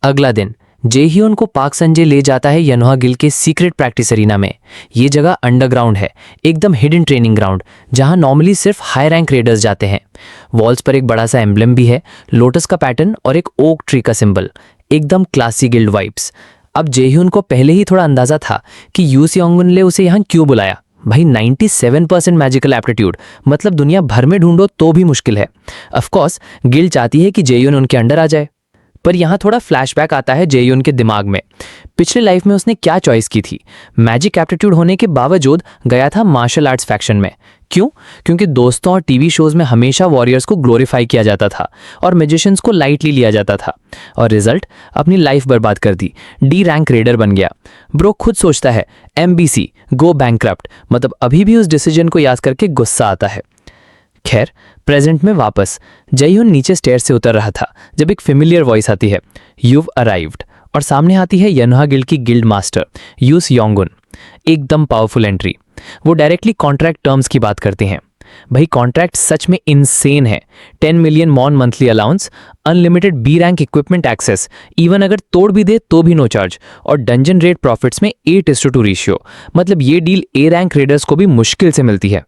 अगला दिन जेह्योन को पाक संजय ले जाता है यनोहा गिल के सीक्रेट प्रैक्टिस एरिना में। ये जगह अंडरग्राउंड है, एकदम हिडन ट्रेनिंग ग्राउंड, जहां नॉर्मली सिर्फ हाई रैंक रेडर्स जाते हैं। वॉल्स पर एक बड़ा सा एम्ब्लम भी है, लोटस का पैटर्न और एक ओक ट्री का सिंबल, एकदम क्लासी गिल्ड वाइब्स। अब जेह्योन को पहले ही थोड़ा अंदाजा था कि यू सियोंगुन ने उसे यहाँ क्यों बुलाया। भाई 97% मैजिकल एप्टीट्यूड, मतलब दुनिया भर में ढूंढो तो भी मुश्किल है। ऑफकोर्स गिल चाहती है कि जेह्योन उनके अंडर आ जाए। पर यहाँ थोड़ा फ्लैशबैक आता है जेह्योन के दिमाग में। पिछले लाइफ में उसने क्या चॉइस की थी। मैजिक एप्टीट्यूड होने के बावजूद गया था मार्शल आर्ट्स फैक्शन में। क्यों? क्योंकि दोस्तों और टीवी शोज में हमेशा वॉरियर्स को ग्लोरीफाई किया जाता था और मैजिशियंस को लाइटली लिया जाता था, और रिजल्ट अपनी लाइफ बर्बाद कर दी। डी रैंक रेडर बन गया। ब्रो खुद सोचता है एमबीसी गो बैंकक्रप्ट, मतलब अभी भी उस डिसीजन को याद करके गुस्सा आता है। खैर, प्रेजेंट में वापस जेह्योन नीचे स्टेयर से उतर रहा था जब एक फेमिलियर वॉइस आती है, "You've arrived", और सामने आती है यनोहा गिल्ड की गिल्ड मास्टर यू सियोंगुन। एकदम पावरफुल एंट्री। वो डायरेक्टली कॉन्ट्रैक्ट टर्म्स की बात करती हैं। भाई कॉन्ट्रैक्ट सच में इनसेन है। 10 million mana monthly allowance, unlimited B rank equipment access, even अगर तोड़ भी दे तो भी नो चार्ज, और डंजन रेट प्रॉफिट्स में 8:2 रेशियो। मतलब ये डील ए रैंक रेडर्स को भी मुश्किल से मिलती है।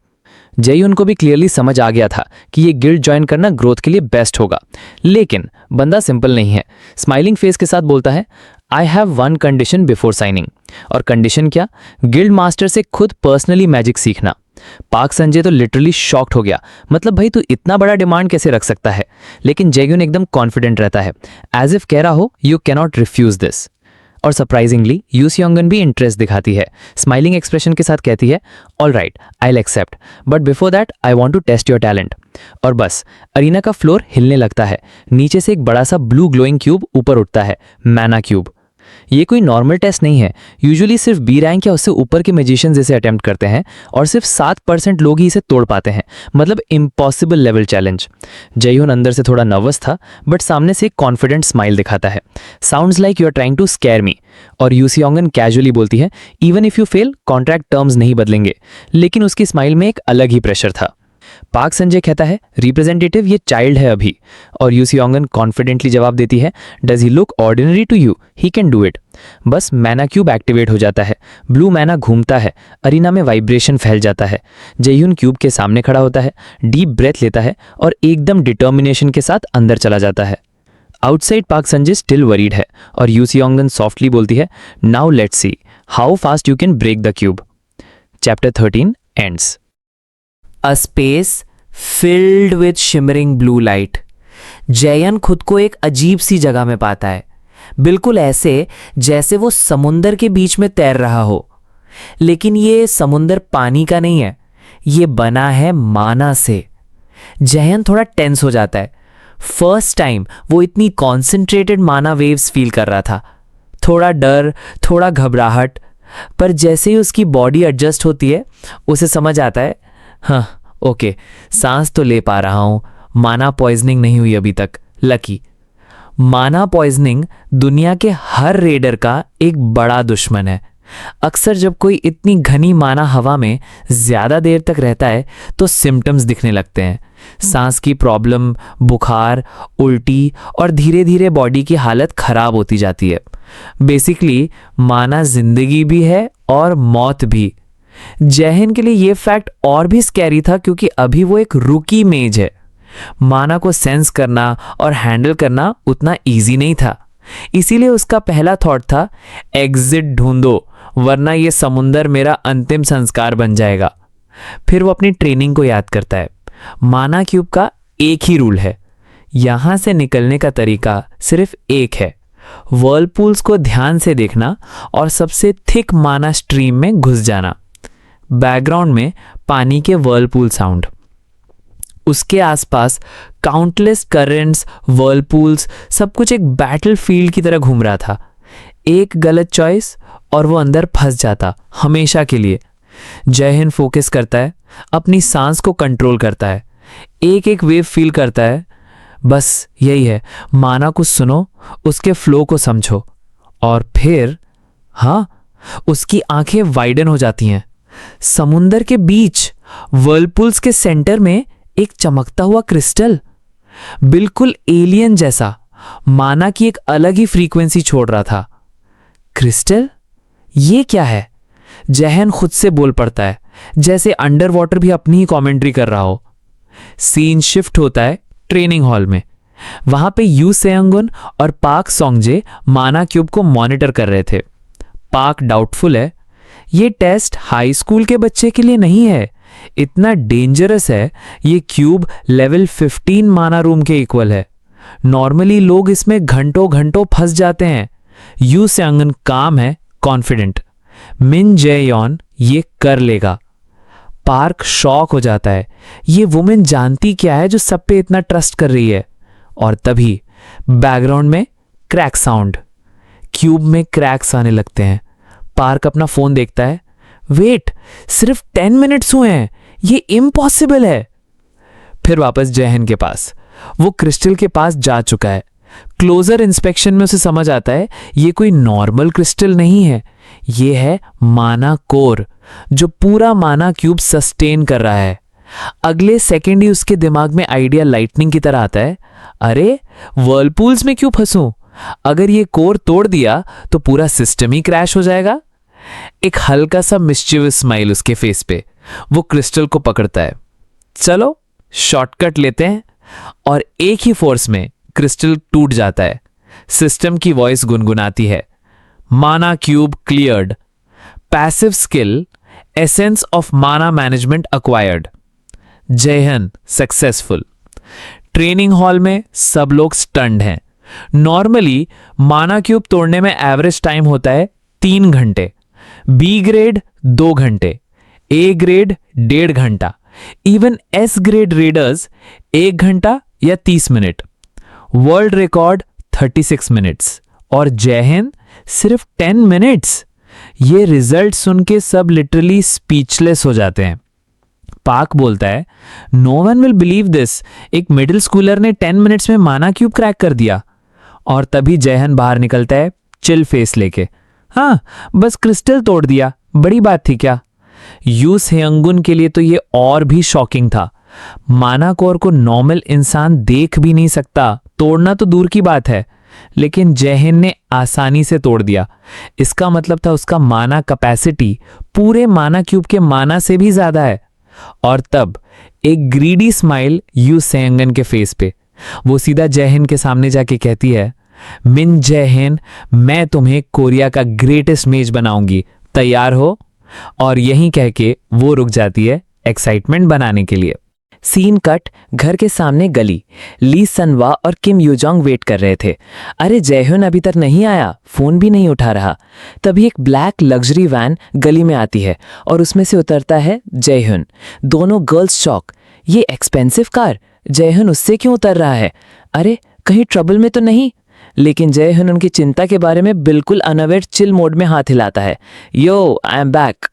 जेह्योन को भी क्लियरली समझ आ गया था कि ये गिल्ड ज्वाइन करना ग्रोथ के लिए बेस्ट होगा। लेकिन बंदा सिंपल नहीं है। स्माइलिंग फेस के साथ बोलता है, "I have one condition before signing". और कंडीशन क्या? गिल्ड मास्टर से खुद पर्सनली मैजिक सीखना। पाक संजय तो लिटरली शॉक्ड हो गया। मतलब भाई तू इतना बड़ा डिमांड कैसे रख सकता है? लेकिन जेह्योन एकदम कॉन्फिडेंट रहता है, एज इफ कह रहा हो यू कैनॉट रिफ्यूज दिस। और सरप्राइजिंगली यू सियोंगुन भी इंटरेस्ट दिखाती है। स्माइलिंग एक्सप्रेशन के साथ कहती है, "all right, I will accept, but before that I want to test your talent". और बस अरीना का फ्लोर हिलने लगता है। नीचे से एक बड़ा सा ब्लू ग्लोइंग क्यूब ऊपर उठता है, मैना क्यूब। ये कोई नॉर्मल टेस्ट नहीं है। यूजुअली सिर्फ बी रैंक या उससे ऊपर के मैजिशियंस इसे अटेम्प्ट करते हैं, और सिर्फ 7% लोग ही इसे तोड़ पाते हैं। मतलब इम्पॉसिबल लेवल चैलेंज। जेह्योन अंदर से थोड़ा नर्वस था, बट सामने से एक कॉन्फिडेंट स्माइल दिखाता है। "Sounds like you are trying to scare me". और यू सियोंगुन कैजुअली बोलती है, "even if you fail, contract terms नहीं बदलेंगे"। लेकिन उसकी स्माइल में एक अलग ही प्रेशर था। पाक संजय कहता है, "रिप्रेजेंटेटिव, ये चाइल्ड है अभी"। और यू सियोंगुन कॉन्फिडेंटली जवाब देती है, "does he look ordinary to you? He can do it". बस मैना क्यूब एक्टिवेट हो जाता है। ब्लू मैना घूमता है, अरीना में वाइब्रेशन फैल जाता है। जेह्योन क्यूब के सामने खड़ा होता है, डीप ब्रेथ लेता है और एकदम डिटर्मिनेशन के साथ अंदर चला जाता है। आउटसाइड पाक संजय स्टिल वरीड है, और यू सियोंगुन सॉफ्टली बोलती है, "now let's see how fast you can break the cube". Chapter 13 ends. A space filled with shimmering blue light. Jayan खुद को एक अजीब सी जगह में पाता है, बिल्कुल ऐसे जैसे वो समुंदर के बीच में तैर रहा हो। लेकिन ये समुंदर पानी का नहीं है, ये बना है माना से। जयन थोड़ा टेंस हो जाता है। फर्स्ट टाइम वो इतनी कॉन्सेंट्रेटेड माना वेव्स फील कर रहा था। थोड़ा डर, थोड़ा घबराहट, पर जैसे ही उसकी बॉडी एडजस्ट होती है उसे समझ आता है, हाँ ओके, सांस तो ले पा रहा हूं, माना पॉइजनिंग नहीं हुई अभी तक, लकी। माना पॉइजनिंग दुनिया के हर रेडर का एक बड़ा दुश्मन है। अक्सर जब कोई इतनी घनी माना हवा में ज्यादा देर तक रहता है तो सिम्टम्स दिखने लगते हैं। सांस की प्रॉब्लम, बुखार, उल्टी, और धीरे धीरे बॉडी की हालत खराब होती जाती है। बेसिकली माना जिंदगी भी है और मौत भी। जयहिंद के लिए यह फैक्ट और भी स्कैरी था क्योंकि अभी वो एक रूकी मेज है। माना को सेंस करना और हैंडल करना उतना इजी नहीं था। इसीलिए उसका पहला थॉट था, एग्जिट ढूंढो वरना ये समुंदर मेरा अंतिम संस्कार बन जाएगा। फिर वो अपनी ट्रेनिंग को याद करता है। माना क्यूब का एक ही रूल है, यहां से निकलने का तरीका सिर्फ एक है, वर्लपूल्स को ध्यान से देखना और सबसे थिक माना स्ट्रीम में घुस जाना। बैकग्राउंड में पानी के वर्लपूल साउंड, उसके आसपास काउंटलेस करंट्स, वर्लपूल्स, सब कुछ एक बैटलफील्ड की तरह घूम रहा था। एक गलत चॉइस और वो अंदर फंस जाता हमेशा के लिए। जयहिंद फोकस करता है, अपनी सांस को कंट्रोल करता है, एक एक वेव फील करता है। बस यही है, माना को सुनो, उसके फ्लो को समझो। और फिर हाँ, उसकी आंखें वाइडन हो जाती हैं। समुंदर के बीच वर्लपूल्स के सेंटर में एक चमकता हुआ क्रिस्टल, बिल्कुल एलियन जैसा, माना की एक अलग ही फ्रीक्वेंसी छोड़ रहा था। क्रिस्टल, ये क्या है? जहन खुद से बोल पड़ता है, जैसे अंडर वाटर भी अपनी ही कमेंट्री कर रहा हो। सीन शिफ्ट होता है ट्रेनिंग हॉल में। वहां पे यू सेयंगुन और पार्क सोंगजे माना क्यूब को मॉनिटर कर रहे थे। पार्क डाउटफुल है, ये टेस्ट हाई स्कूल के बच्चे के लिए नहीं है, इतना डेंजरस है। ये क्यूब लेवल 15 माना रूम के इक्वल है। नॉर्मली लोग इसमें घंटों घंटों फंस जाते हैं। यू सेयंगुन काम है, कॉन्फिडेंट। मिन जेयॉन ये कर लेगा। पार्क शॉक हो जाता है, ये वुमेन जानती क्या है जो सब पे इतना ट्रस्ट कर रही है। और तभी बैकग्राउंड में क्रैक साउंड, क्यूब में क्रैक्स आने लगते हैं। पार्क अपना फोन देखता है, वेट, सिर्फ 10 मिनट्स हुए हैं, ये इम्पॉसिबल है। फिर वापस जयहन के पास, वो क्रिस्टल के पास जा चुका है। क्लोजर इंस्पेक्शन में उसे समझ आता है ये कोई नॉर्मल क्रिस्टल नहीं है, ये है माना कोर, जो पूरा माना क्यूब सस्टेन कर रहा है। अगले सेकंड ही उसके दिमाग में आइडिया लाइटनिंग की तरह आता है, अरे वर्लपूल्स में क्यों फंसूं? अगर ये कोर तोड़ दिया तो पूरा सिस्टम ही क्रैश हो जाएगा। एक हल्का सा मिस्चीवियस स्माइल उसके फेस पे। वो क्रिस्टल को पकड़ता है, चलो शॉर्टकट लेते हैं। और एक ही फोर्स में क्रिस्टल टूट जाता है। सिस्टम की वॉइस गुनगुनाती है, mana cube cleared, passive skill, essence of mana management acquired, जयहन सक्सेसफुल। ट्रेनिंग हॉल में सब लोग स्टन्ड हैं। नॉर्मली माना क्यूब तोड़ने में एवरेज टाइम होता है 3 घंटे, बी ग्रेड 2 घंटे, ए ग्रेड 1.5 घंटा, इवन एस ग्रेड रेडर्स 1 घंटा या 30 मिनट। वर्ल्ड रिकॉर्ड 36 मिनट्स और जयहिंद सिर्फ 10 मिनट्स। ये रिजल्ट सुन के सब लिटरली स्पीचलेस हो जाते हैं। पार्क बोलता है, no one will believe this, एक मिडिल स्कूलर ने 10 मिनट्स में माना क्यूब क्रैक कर दिया। और तभी जयहन बाहर निकलता है चिल फेस लेके, हाँ बस क्रिस्टल तोड़ दिया, बड़ी बात थी क्या? यू सेयंगुन के लिए तो ये और भी शॉकिंग था। माना कोर को नॉर्मल इंसान देख भी नहीं सकता, तोड़ना तो दूर की बात है, लेकिन जयहिंद ने आसानी से तोड़ दिया। इसका मतलब था उसका माना कैपेसिटी पूरे माना क्यूब के माना से भी ज्यादा है। और तब एक ग्रीडी स्माइल यू सेयंगन के फेस पे। वो सीधा जयहिंद के सामने जाके कहती है, मिन जयहिंद, मैं तुम्हें कोरिया का ग्रेटेस्ट मेज बनाऊंगी, तैयार हो? और यहीं कह के वो रुक जाती है एक्साइटमेंट बनाने के लिए। सीन कट, घर के सामने गली। ली सनवा और किम यूजोंग वेट कर रहे थे। अरे जयहुन अभी तक नहीं आया, फोन भी नहीं उठा रहा। तभी एक ब्लैक लग्जरी वैन गली में आती है और उसमें से उतरता है जयहुन। दोनों गर्ल्स शॉक, ये एक्सपेंसिव कार, जयहुन उससे क्यों उतर रहा है? अरे कहीं ट्रबल में तो नहीं? लेकिन जयहुन उनकी चिंता के बारे में बिल्कुल अनअवेयर चिल मोड में हाथ हिलाता है। Yo, I am back.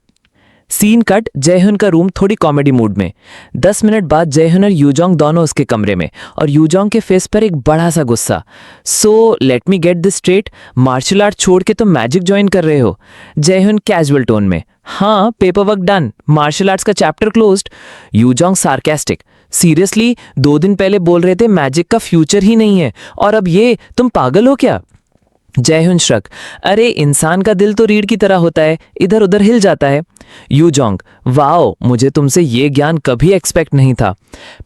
Scene cut, जयहुन का रूम थोड़ी कॉमेडी मूड में। 10 मिनट बाद जयहुन और यूजोंग दोनों उसके कमरे में, और यूजोंग के फेस पर एक बड़ा सा गुस्सा। So let me get this straight, martial art छोड़ के तुम मैजिक ज्वाइन कर रहे हो? जयहुन कैजुअल टोन में, हाँ paperwork done, martial arts का chapter closed. Yujong sarcastic, seriously 2 दिन पहले बोल रहे थे मैजिक का फ्यूचर ही नहीं है, और अब ये, तुम पागल हो क्या? जयहुन श्रक, अरे इंसान का दिल तो रीढ़ की तरह होता है, इधर उधर हिल जाता है। यूजोंग, वाओ, मुझे तुमसे ये ज्ञान कभी एक्सपेक्ट नहीं था।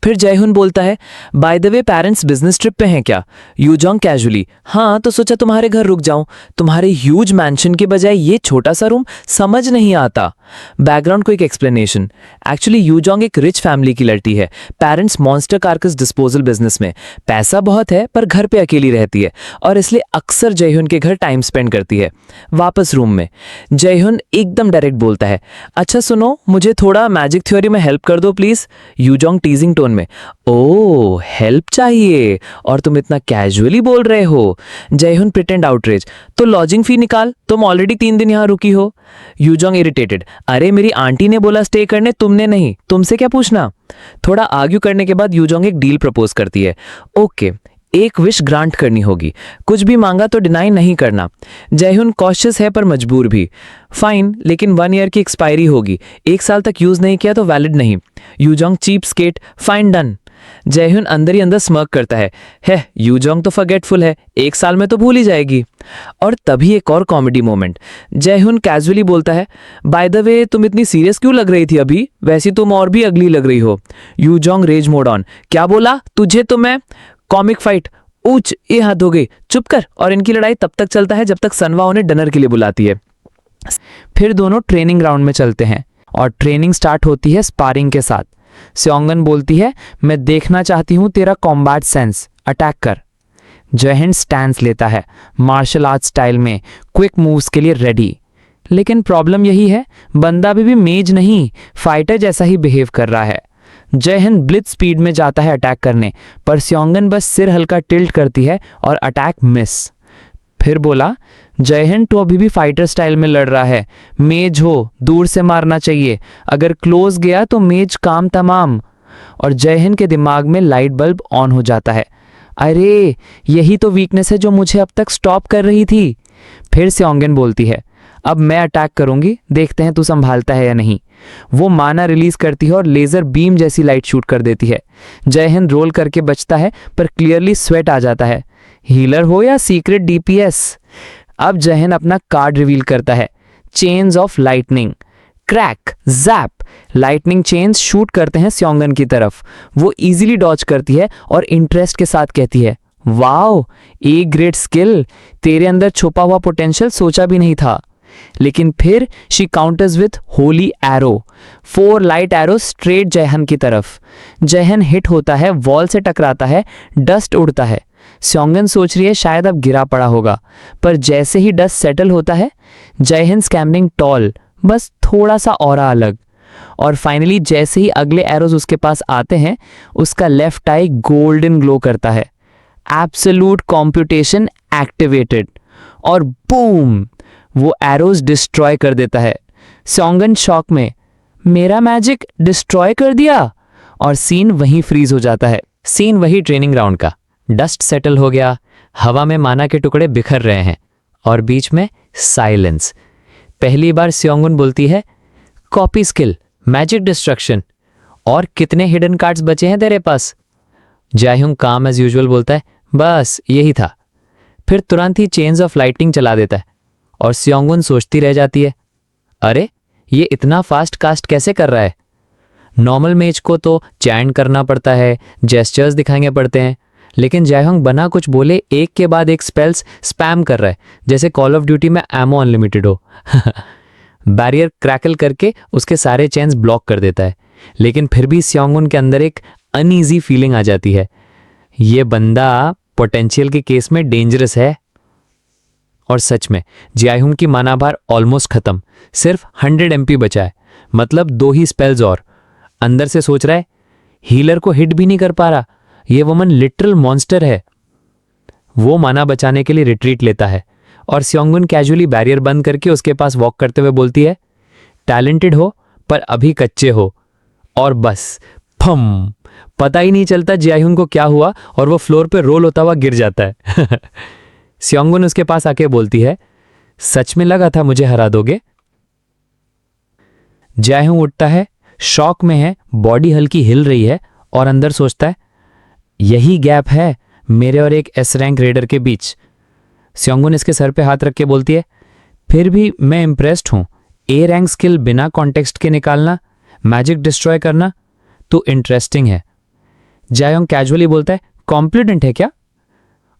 फिर जयहुन बोलता है, by the way parents business trip पे हैं क्या? यूजोंग कैजुअली, हाँ तो सोचा तुम्हारे घर रुक जाऊं, तुम्हारे ह्यूज मैंशन के बजाय ये छोटा सा रूम समझ नहीं आता। बैकग्राउंड को एक एक्सप्लेनेशन, एक्चुअली यूजोंग एक रिच फैमिली की लड़की है, parents monster carcass disposal business में, पैसा बहुत है पर घर पे अकेली रहती है और इसलिए अक्सर जयहुन के घर टाइम स्पेंड करती है। वापस रूम में जयहुन एकदम डायरेक्ट बोलता है, अच्छा सुनो, मुझे थोड़ा मैजिक थ्योरी में हेल्प कर दो प्लीज। यूजोंग टीजिंग टोन में, ओ हेल्प चाहिए और तुम इतना कैजुअली बोल रहे हो? जयहुन प्रिटेंड आउटरेज, तो लॉजिंग फी निकाल, तुम ऑलरेडी 3 दिन यहां रुकी हो। यूजोंग इरिटेटेड, अरे मेरी आंटी ने बोला स्टे करने, तुमने नहीं, तुमसे क्या पूछना? थोड़ा आर्ग्यू करने के बाद यूजोंग एक डील प्रपोज करती है, ओके एक विश ग्रांट करनी होगी, कुछ भी मांगा तो डिनाई नहीं करना। जयहुन कॉशियस है पर मजबूर भी। फाइन, लेकिन 1 ईयर की एक्सपायरी होगी, 1 साल तक यूज नहीं किया तो वैलिड नहीं। यूजोंग चीप स्केट, फाइन डन। जयहुन अंदर ही अंदर स्मर्क करता है यूजोंग तो फॉरगेटफुल है, 1 साल में तो भूल ही जाएगी। और तभी एक और कॉमेडी मोमेंट, जयहुन कैजुअली बोलता है, बाय द वे तुम इतनी सीरियस क्यों लग रही थी अभी, वैसी तुम और भी अगली लग रही हो। यूजोंग रेज मोड ऑन, क्या बोला तुझे, तो मैं कॉमिक फाइट, ऊंच ये हाथ हो गई, चुप कर। और इनकी लड़ाई तब तक चलता है जब तक सनवा उन्हें डिनर के लिए बुलाती है। फिर दोनों ट्रेनिंग ग्राउंड में चलते हैं और ट्रेनिंग स्टार्ट होती है स्पारिंग के साथ। स्योंगन बोलती है, मैं देखना चाहती हूं तेरा कॉम्बैट सेंस, अटैक कर। जयहिंद स्टैंस लेता है मार्शल आर्ट स्टाइल में, क्विक मूव्स के लिए रेडी। लेकिन प्रॉब्लम यही है, बंदा अभी भी मेज नहीं, फाइटर जैसा ही बिहेव कर रहा है। जयहिंद ब्लिट्ज स्पीड में जाता है अटैक करने, पर स्योंगन बस सिर हल्का टिल्ट करती है और अटैक मिस। फिर बोला, जयहिंद तो अभी भी फाइटर स्टाइल में लड़ रहा है, मेज हो, दूर से मारना चाहिए, अगर क्लोज गया तो मेज काम तमाम। और जयहिंद के दिमाग में लाइट बल्ब ऑन हो जाता है, अरे यही तो वीकनेस है जो मुझे अब तक स्टॉप कर रही थी। फिर स्योंगन बोलती है, अब मैं अटैक करूंगी, देखते हैं तू संभालता है या नहीं। वो माना रिलीज करती है और लेजर बीम जैसी लाइट शूट कर देती है। जयहिंद रोल करके बचता है, पर क्लियरली स्वेट आ जाता है। हीलर हो या सीक्रेट डीपीएस। अब जयहिंद अपना कार्ड रिवील करता है, chains of lightning. Crack JAP, lightning chains shoot करते हैं स्योंगन की तरफ। वो इजीली डॉज करती है और इंटरेस्ट के साथ कहती है, वाओ ए ग्रेट स्किल, तेरे अंदर छुपा हुआ पोटेंशियल सोचा भी नहीं था। लेकिन फिर she counters with holy arrow, 4 light arrow straight जयहिंद की तरफ। जयहिंद हिट होता है, वॉल से टकराता है, डस्ट उड़ता है। स्योंगन सोच रही है शायद अब गिरा पड़ा होगा, पर जैसे ही डस्ट सेटल होता है, जयहिंद स्कैम्बिंग टॉल, बस थोड़ा सा औरा अलग। और फाइनली जैसे ही अगले एरोज उसके पास आते हैं, उसका लेफ्ट आई गोल्डन ग्लो करता है। एब्सोल्यूट कॉम्प्यूटेशन एक्टिवेटेड, और बूम, वो एरोज डिस्ट्रॉय कर देता है। स्योंगन शॉक में, मेरा मैजिक डिस्ट्रॉय कर दिया, और सीन वहीं फ्रीज हो जाता है। सीन वही ट्रेनिंग ग्राउंड का, डस्ट सेटल हो गया, हवा में माना के टुकड़े बिखर रहे हैं और बीच में साइलेंस। पहली बार स्योंगन बोलती है, कॉपी स्किल, मैजिक डिस्ट्रक्शन, और कितने हिडन कार्ड्स बचे हैं तेरे पास। जायहुंग काम एज यूजुअल बोलता है, बस यही था। फिर तुरंत ही चेन्स ऑफ लाइटनिंग चला देता है और स्योंगन सोचती रह जाती है, अरे ये इतना फास्ट कास्ट कैसे कर रहा है। नॉर्मल मेज को तो चैंट करना पड़ता है, जेस्चर्स दिखाएंगे पड़ते हैं, लेकिन जायहुंग बना कुछ बोले एक के बाद एक स्पेल्स स्पैम कर रहा है, जैसे कॉल ऑफ ड्यूटी में एमो अनलिमिटेड हो। बैरियर क्रैकल करके उसके सारे चेन्स ब्लॉक कर देता है, लेकिन फिर भी स्योंगन के अंदर एक अनईजी फीलिंग आ जाती है, ये बंदा पोटेंशियल के केस में डेंजरस है। और सच में जायहुंग की माना भार ऑलमोस्ट खत्म, सिर्फ 100 MP बचा है, मतलब 2 ही स्पेल्स और। अंदर से सोच रहा है, हीलर को हिट भी नहीं कर पा रहा, ये वुमन लिटरल मॉन्स्टर है। वो माना बचाने के लिए रिट्रीट लेता है और स्योंगन कैजुअली बैरियर बंद करके उसके पास वॉक करते हुए बोलती है, टैलेंटेड हो पर अभी कच्चे हो। और बस फम, पता ही नहीं चलता जायहुंग को क्या हुआ और वो फ्लोर पे रोल होता हुआ गिर जाता है। स्योंगन उसके पास आके बोलती है, सच में लगा था मुझे हरा दोगे। जायहुंग उठता है, शॉक में है, बॉडी हल्की हिल रही है और अंदर सोचता है, यही गैप है मेरे और एक एस रैंक रेडर के बीच। स्योंगन इसके सर पे हाथ रख के बोलती है, फिर भी मैं इंप्रेस्ड हूं, ए रैंक स्किल बिना कॉन्टेक्स्ट के निकालना, मैजिक डिस्ट्रॉय करना तो इंटरेस्टिंग है। जायहुंग कैजुअली बोलता है, कॉम्प्लिडेंट है क्या?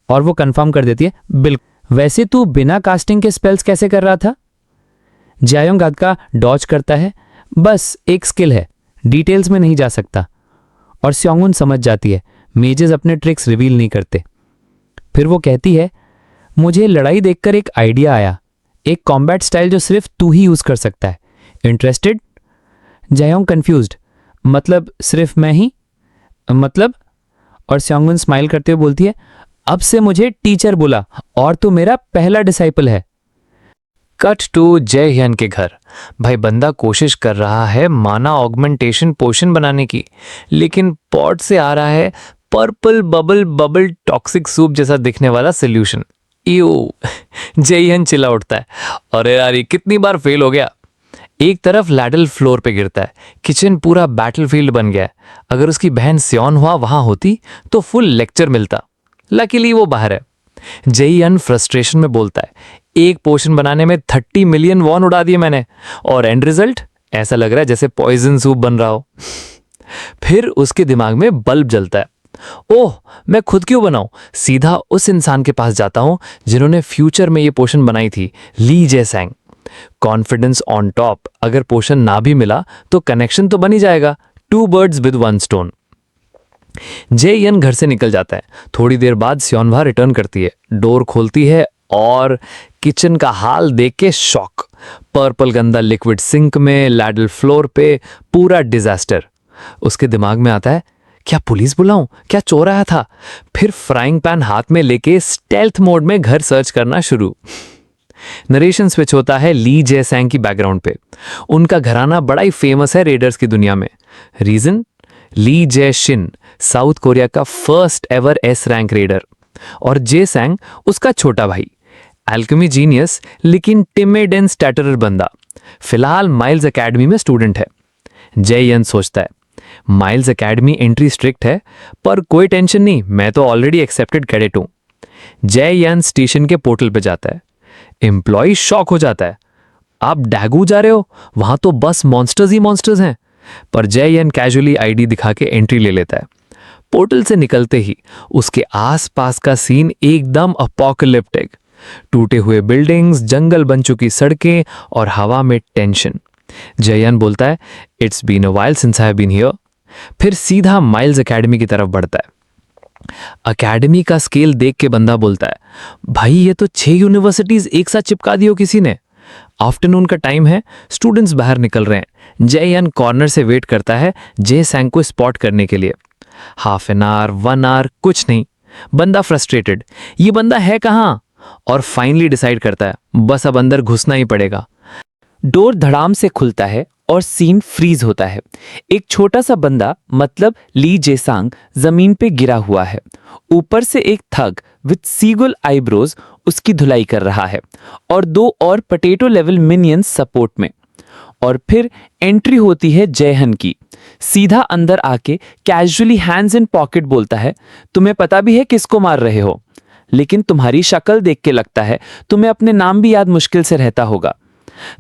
और वो कंफर्म कर देती है, बिल्कुल। वैसे तू बिना कास्टिंग के स्पेल्स कैसे कर रहा था? जायहुंग हाथ का डॉज करता है, बस एक स्किल है, डिटेल्स में नहीं जा सकता। और स्योंगन समझ जाती है, मेजेस अपने ट्रिक्स रिवील नहीं करते। फिर वो कहती है, मुझे लड़ाई देखकर एक आइडिया आया, एक कॉम्बैट स्टाइल जो सिर्फ तू ही यूज कर सकता है। इंटरेस्टेड? जायहुंग कंफ्यूज्ड, मतलब सिर्फ मैं ही, मतलब? और स्योंगन स्माइल करते हुए बोलती है, अब से मुझे टीचर बोला और तू मेरा पहला डिसाइपल है। कट टू जयहिंद के घर। भाई बंदा कोशिश कर रहा है माना ऑगमेंटेशन पोशन बनाने की, लेकिन पॉट से आ रहा है purple bubble bubble toxic soup जैसा दिखने वाला सोल्यूशन। जयहिंद चिल्ला उठता है, अरे यार ये कितनी बार फेल हो गया। एक तरफ लैडल फ्लोर पे गिरता है, किचन पूरा बैटलफील्ड बन गया है। अगर उसकी बहन स्योन हुआ वहां होती तो फुल लेक्चर मिलता। लकीली वो बाहर है। जेईयन फ्रस्ट्रेशन में बोलता है, एक पोशन बनाने में 30 मिलियन वॉन उड़ा दिए मैंने, और एंड रिजल्ट ऐसा लग रहा है जैसे पॉइजन सूप बन रहा हो। फिर उसके दिमाग में बल्ब जलता है। ओह, मैं खुद क्यों बनाऊं, सीधा उस इंसान के पास जाता हूं जिन्होंने फ्यूचर में ये पोशन बनाई थी, ली जेसैंग। Confidence on top. अगर पोशन ना भी मिला तो कनेक्शन तो बन ही जाएगा। 2 बर्ड्स विद 1 स्टोन। जेयन घर से निकल जाता है। थोड़ी देर बाद स्योनवा रिटर्न करती है, डोर खोलती है और किचन का हाल देख के शॉक। पर्पल गंदा लिक्विड सिंक में, लैडल फ्लोर पे, पूरा डिजास्टर। उसके दिमाग में आता है, क्या पुलिस बुलाऊं, क्या चोर आया था? फिर फ्राइंग पैन हाथ में लेके स्टेल्थ मोड में घर सर्च करना शुरू। नरेशन स्विच होता है ली जेसैंग की बैकग्राउंड पे। उनका घराना बड़ा ही फेमस है रेडर्स की दुनिया में। रीजन, ली जेशिन साउथ कोरिया का first ever S rank raider, और जेसैंग उसका छोटा भाई। एल्केमी जीनियस लेकिन टिमिड एंड स्टैटरर बंदा। फिलहाल माइल्स एकेडमी में स्टूडेंट है। जेयन सोचता है, माइल्स एकेडमी एंट्री स्ट्रिक्ट है, पर कोई टेंशन नहीं, मैं तो ऑलरेडी एक्सेप्टेड कैडेट हूं। जेयन स्टेशन के पोर्टल पे जाता है। एम्प्लॉय शॉक हो जाता है, आप डैगू जा रहे हो, वहां तो बस मॉन्स्टर्स ही मॉन्स्टर्स हैं। पर जेयन कैजुअली आईडी दिखा के एंट्री ले लेता है। पोर्टल से निकलते ही उसके आसपास का सीन एकदम अपोकलिप्टिक। टूटे हुए बिल्डिंग्स, जंगल बन चुकी सड़कें और हवा में टेंशन। जयन बोलता है, it's been a while since I have been here. फिर सीधा माइल्स एकेडमी की तरफ बढ़ता है। एकेडमी का स्केल देख के बंदा बोलता है, भाई ये तो 6 यूनिवर्सिटीज एक साथ चिपका दी हो किसी ने। आफ्टरनून का टाइम है, स्टूडेंट्स बाहर निकल रहे हैं। जयन कॉर्नर से वेट करता है जेसैंग को स्पॉट करने के लिए। हाफ एन आवर, 1 आवर, कुछ नहीं। बंदा फ्रस्ट्रेटेड, ये बंदा है कहाँ? और फाइनली डिसाइड करता है, बस अब अंदर घुसना ही पड़ेगा। डोर धड़ाम से खुलता है और सीन फ्रीज होता है। एक छोटा सा बंदा, मतलब ली जेसांग, जमीन पे गिरा हुआ है। ऊपर से एक थग विद सीगुल आईब्रोज उसकी धुलाई कर रहा है, और 2 और पोटैटो लेवल मिनियंस सपोर्ट में। और फिर एंट्री होती है जयहन की। सीधा अंदर आके कैजुअली हैंड्स इन पॉकेट बोलता है, तुम्हें पता भी है किसको मार रहे हो, लेकिन तुम्हारी शक्ल देख के लगता है तुम्हें अपने नाम भी याद मुश्किल से रहता होगा।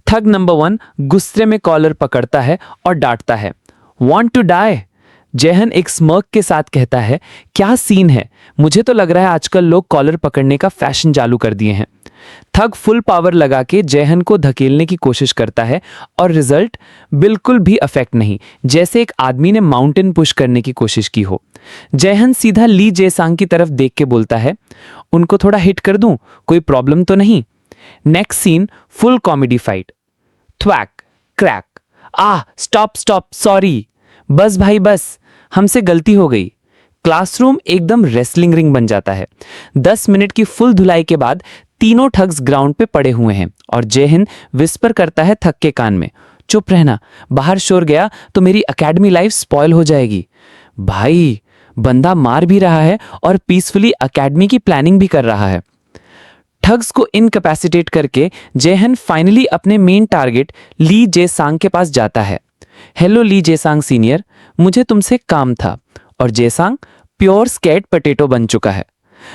थग नंबर 1 गुस्से में कॉलर पकड़ता है और डांटता है, वांट टू डाई। जयहन एक स्मर्क के साथ कहता है, क्या सीन है, मुझे तो लग रहा है आजकल लोग कॉलर पकड़ने का फैशन चालू कर दिए हैं। थग फुल पावर लगा के जयहन को धकेलने की कोशिश करता है, और रिजल्ट बिल्कुल भी अफेक्ट नहीं, जैसे एक आदमी ने माउंटेन पुश करने की कोशिश की हो। जयहन सीधा ली जेसांग की तरफ देख के बोलता है, उनको थोड़ा हिट कर दूं, कोई प्रॉब्लम तो नहीं? Next scene full comedy fight. Thwack, crack, stop stop, sorry, बस भाई बस, हमसे गलती हो गई। क्लासरूम एकदम रेसलिंग रिंग बन जाता है। 10 मिनट की फुल धुलाई के बाद तीनों ठग्स ग्राउंड पे पड़े हुए हैं, और जयहिंद विस्पर करता है थग के कान में, चुप रहना, बाहर शोर गया तो मेरी एकेडमी लाइफ स्पॉइल हो जाएगी। भाई, बंदा मार भी रहा है और पीसफुली एकेडमी की प्लानिंग भी कर रहा है। ठग्स को इनकैपेसिटेट करके जयहन फाइनली अपने मेन टारगेट ली जेसांग के पास जाता है। हेलो ली जेसांग सीनियर, मुझे तुमसे काम था। और जेसांग प्योर स्कैर्ड पोटैटो बन चुका है।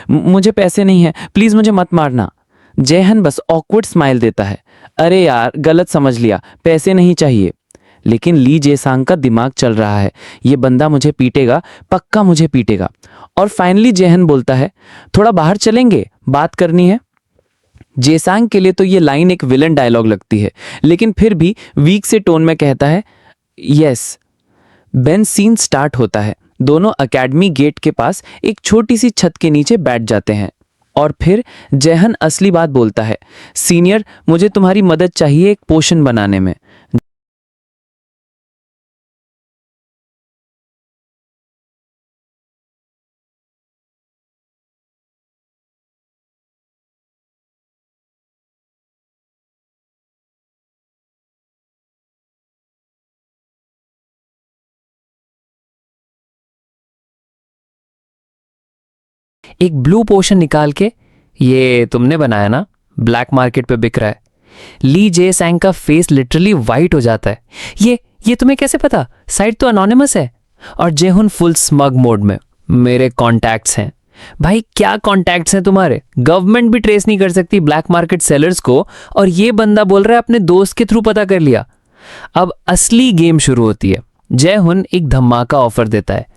मुझे पैसे नहीं है, प्लीज मुझे मत मारना। जयहन बस ऑकवर्ड स्माइल देता है, अरे यार गलत समझ लिया, पैसे नहीं चाहिए। लेकिन ली जेसांग का दिमाग चल रहा है, ये बंदा मुझे पीटेगा, पक्का मुझे पीटेगा। और फाइनली जयहन बोलता है, थोड़ा बाहर चलेंगे, बात करनी है। जेसांग के लिए तो ये लाइन एक विलन डायलॉग लगती है, लेकिन फिर भी वीक से टोन में कहता है, यस। बेन सीन स्टार्ट होता है। दोनों एकेडमी गेट के पास एक छोटी सी छत के नीचे बैठ जाते हैं, और फिर जयहन असली बात बोलता है, सीनियर मुझे तुम्हारी मदद चाहिए एक पोशन बनाने में। एक ब्लू पोशन निकाल के, ये तुमने बनाया ना, ब्लैक मार्केट पे बिक रहा है, ली जे सैंग का फेस लिटरली वाइट हो जाता है। ये तुम्हें कैसे पता? साइट तो अनोनिमस है। और जेहुन फुल स्मग मोड में, मेरे कॉन्टैक्ट्स हैं। भाई क्या कॉन्टैक्ट्स हैं तुम्हारे? गवर्नमेंट भी ट्रेस नहीं कर सकती ब्लैक मार्केट सेलर्स को, और ये बंदा बोल रहा है अपने दोस्त के थ्रू पता कर लिया। अब असली गेम शुरू होती है। जयहुन एक धमाका ऑफर देता है,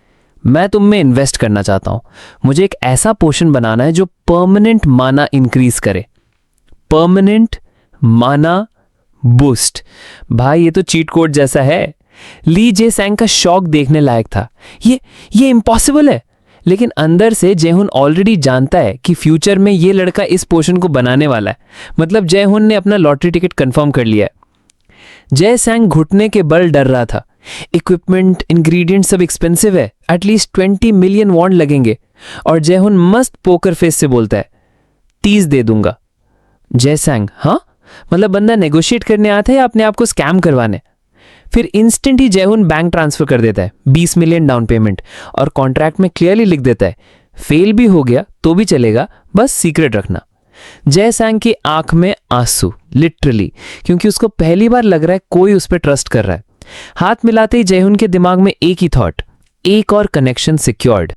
मैं तुम में इन्वेस्ट करना चाहता हूं। मुझे एक ऐसा पोशन बनाना है जो परमानेंट माना इंक्रीज करे। परमानेंट माना बूस्ट। भाई ये तो चीट कोड जैसा है। ली जे सैंग का शॉक देखने लायक था। ये इम्पॉसिबल है। लेकिन अंदर से जयहुन ऑलरेडी जानता है कि फ्यूचर में ये लड़का इस पोशन को बनाने वाला है। मतलब जयहुन ने अपना लॉटरी टिकट कंफर्म कर लिया है। जय सैंग घुटने के बल डर रहा था। इक्विपमेंट, इंग्रेडिएंट सब एक्सपेंसिव है, एटलीस्ट 20 मिलियन वॉन्ड लगेंगे। और जयहुन मस्त पोकर फेस से बोलता है, 30 दे दूंगा। जय सैंग, हाँ? मतलब बंदा नेगोशिएट करने आता है या अपने आप को स्कैम करवाने? फिर इंस्टेंट ही जयहुन बैंक ट्रांसफर कर देता है 20 मिलियन डाउन पेमेंट, और कॉन्ट्रैक्ट में क्लियरली लिख देता है, फेल भी हो गया तो भी चलेगा, बस सीक्रेट रखना। जय सैंग की आंख में आंसू, लिटरली, क्योंकि उसको पहली बार लग रहा है कोई उस पर ट्रस्ट कर रहा है। हाथ मिलाते ही जयहुन के दिमाग में एक ही थॉट, एक और कनेक्शन सिक्योर्ड।